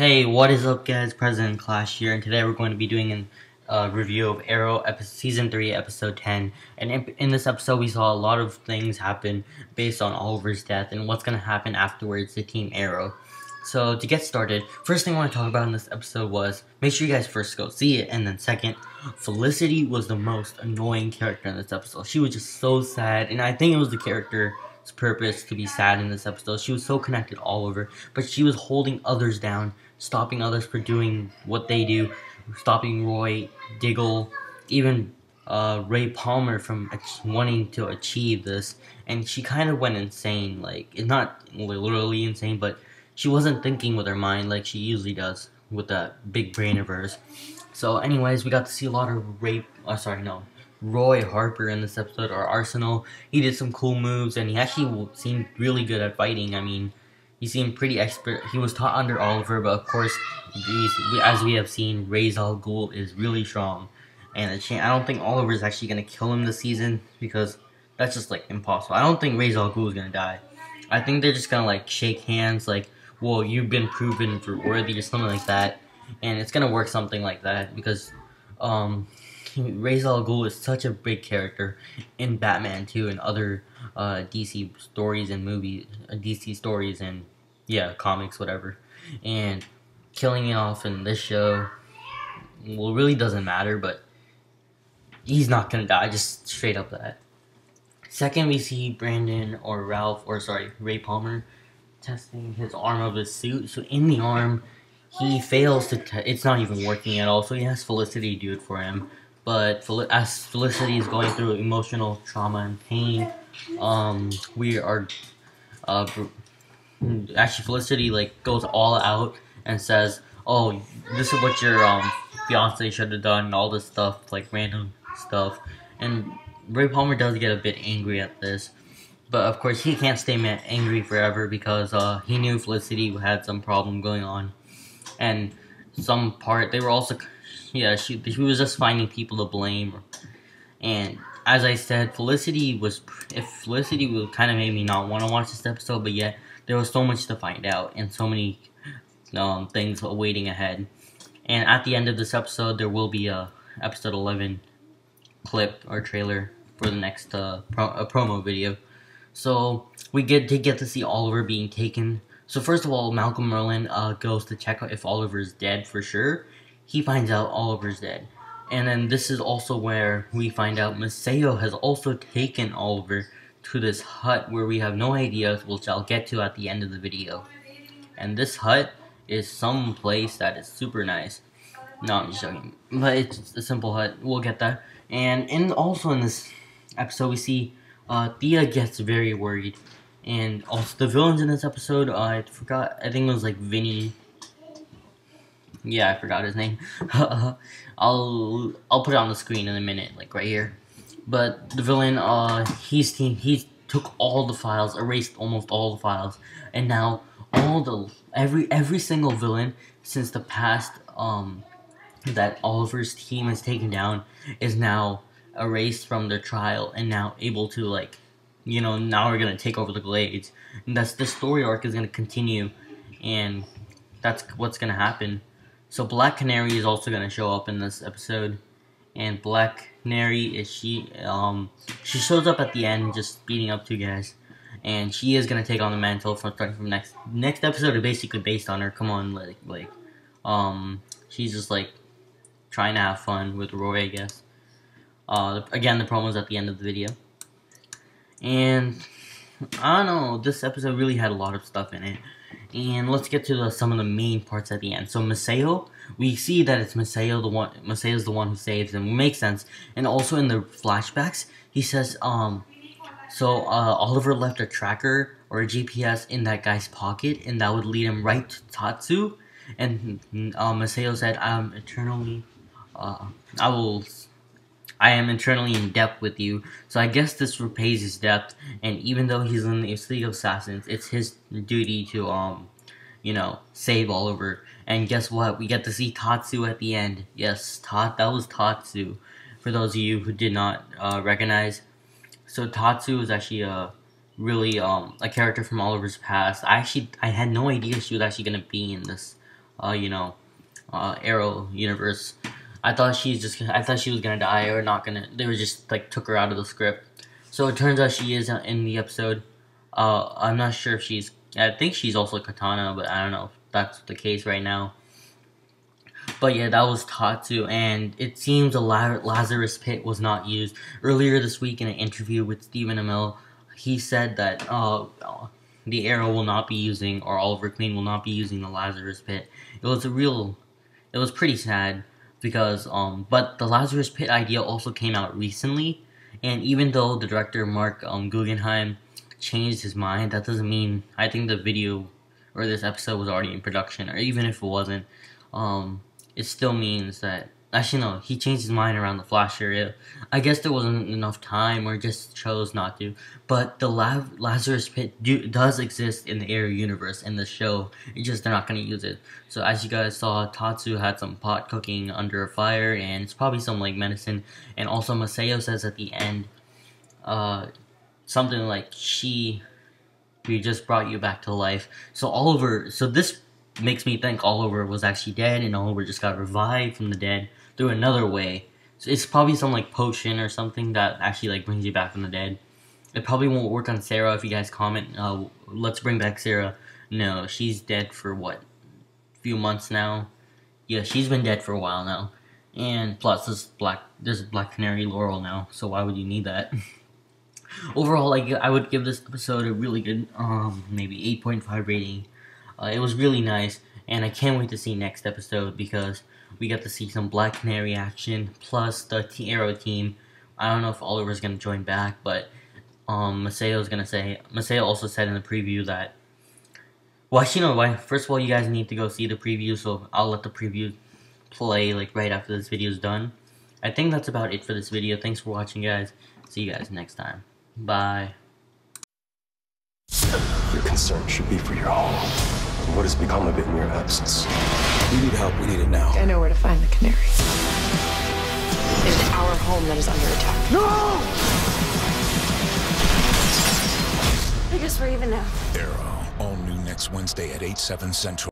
Hey, what is up guys, President Clash here, and today we're going to be doing a review of Arrow Season 3, Episode 10, and in this episode we saw a lot of things happen based on Oliver's death and what's going to happen afterwards to Team Arrow. So to get started, first thing I want to talk about in this episode was, make sure you guys first go see it, and then second, Felicity was the most annoying character in this episode. She was just so sad, and I think it was the character's purpose to be sad in this episode. She was so connected to Oliver, but she was holding others down, stopping others from doing what they do, stopping Roy, Diggle, even Ray Palmer from wanting to achieve this. And she kind of went insane, like, not literally insane, but she wasn't thinking with her mind like she usually does with that big brain of hers. So anyways, we got to see a lot of Roy Harper in this episode, or Arsenal. He did some cool moves, and he actually seemed really good at fighting. I mean, he seemed pretty expert. He was taught under Oliver, but of course, as we have seen, Ra's al Ghul is really strong. And I don't think Oliver is actually going to kill him this season, because that's just, like, impossible. I don't think Ra's al Ghul is going to die. I think they're just going to, like, shake hands, like, well, you've been proven for worthy, or something like that. And it's going to work something like that, because, Ra's al Ghul is such a big character in Batman too, and other DC stories and movies, DC stories and comics, whatever. And killing it off in this show, well, really doesn't matter, but he's not gonna die, just straight up that. Second, we see Ray Palmer testing his arm of his suit. So in the arm, he fails to. It's not even working at all. So he has Felicity do it for him. But as Felicity is going through emotional trauma and pain, actually Felicity, like, goes all out and says, "Oh, this is what your fiance should have done," and all this stuff, like random stuff. And Ray Palmer does get a bit angry at this, but of course he can't stay angry forever, because he knew Felicity had some problem going on, and they were also. Yeah, she was just finding people to blame. And as I said, Felicity would kind of made me not want to watch this episode, but yet there was so much to find out and so many things awaiting ahead. And at the end of this episode, there will be a episode 11 clip or trailer for the next promo video. So we get to see Oliver being taken. So first of all, Malcolm Merlin goes to check out if Oliver is dead for sure. He finds out Oliver's dead. And then this is also where we find out Maceo has also taken Oliver to this hut where we have no idea, which I'll get to at the end of the video. And this hut is some place that is super nice. No, I'm just joking. But it's a simple hut. We'll get that. And also in this episode, we see Thea gets very worried. And also the villains in this episode, I think it was like Vinny. Yeah, I forgot his name. I'll put it on the screen in a minute, like right here. But the villain, he took all the files, erased almost all the files, and now every single villain since the past that Oliver's team has taken down is now erased from their trial, and now able to, like, now we're gonna take over the Glades, and that's the story arc is gonna continue, and that's what's gonna happen. So Black Canary is also gonna show up in this episode, and Black Canary is she shows up at the end, just beating up two guys, and she is gonna take on the mantle starting from next episode. Is basically based on her. Come on, she's just like trying to have fun with Roy, I guess. Again, the promo's at the end of the video, and I don't know. This episode really had a lot of stuff in it. And let's get to some of the main parts at the end. So Maceo, we see that it's Maceo's the one who saves him. It makes sense. And also in the flashbacks, he says, Oliver left a tracker or a GPS in that guy's pocket, and that would lead him right to Tatsu. And Maceo said, I am eternally in debt with you. So I guess this repays his debt, and even though he's in the League of Assassins, it's his duty to, save Oliver. And guess what? We get to see Tatsu at the end. Yes, that was Tatsu, for those of you who did not recognize. So Tatsu is actually a really a character from Oliver's past. I had no idea she was actually gonna be in this Arrow universe. I thought she was gonna die or not gonna. They were just like took her out of the script. So it turns out she is in the episode. I'm not sure if she's. I think she's also Katana, but I don't know if that's the case right now. But yeah, that was Tatsu, and it seems a Lazarus Pit was not used. Earlier this week in an interview with Stephen Amell, he said that the Arrow will not be using, or Oliver Queen will not be using the Lazarus Pit. It was pretty sad because, but the Lazarus Pit idea also came out recently, and even though the director Mark Guggenheim changed his mind, that doesn't mean, I think the video or this episode was already in production, or even if it wasn't, it still means that, actually no, he changed his mind around the Flash area. I guess there wasn't enough time or just chose not to, but the Lazarus Pit does exist in the Arrow universe in the show. It's just they're not going to use it. So as you guys saw, Tatsu had some pot cooking under a fire, and it's probably some like medicine. And also Maseo says at the end something like, we just brought you back to life. So this makes me think Oliver was actually dead, and Oliver just got revived from the dead through another way. So it's probably some like potion or something that actually like brings you back from the dead. It probably won't work on Sarah. If you guys comment, let's bring back Sarah. No, she's dead for what, few months now. Yeah, she's been dead for a while now. And plus there's Black Canary Laurel now, so why would you need that? Overall, I would give this episode a really good maybe 8.5 rating. It was really nice, and I can't wait to see next episode because we got to see some Black Canary action, plus the Arrow team. I don't know if Oliver's gonna join back, but Maseo also said in the preview that, well, actually, no, why? First of all, you guys need to go see the preview, so I'll let the preview play like right after this video is done. I think that's about it for this video. Thanks for watching, guys. See you guys next time. Bye. Your concern should be for your home. What has become of it in your absence? We need help. We need it now. I know where to find the Canary. It is our home that is under attack. No! I guess we're even now. Arrow, all new next Wednesday at 8/7 Central.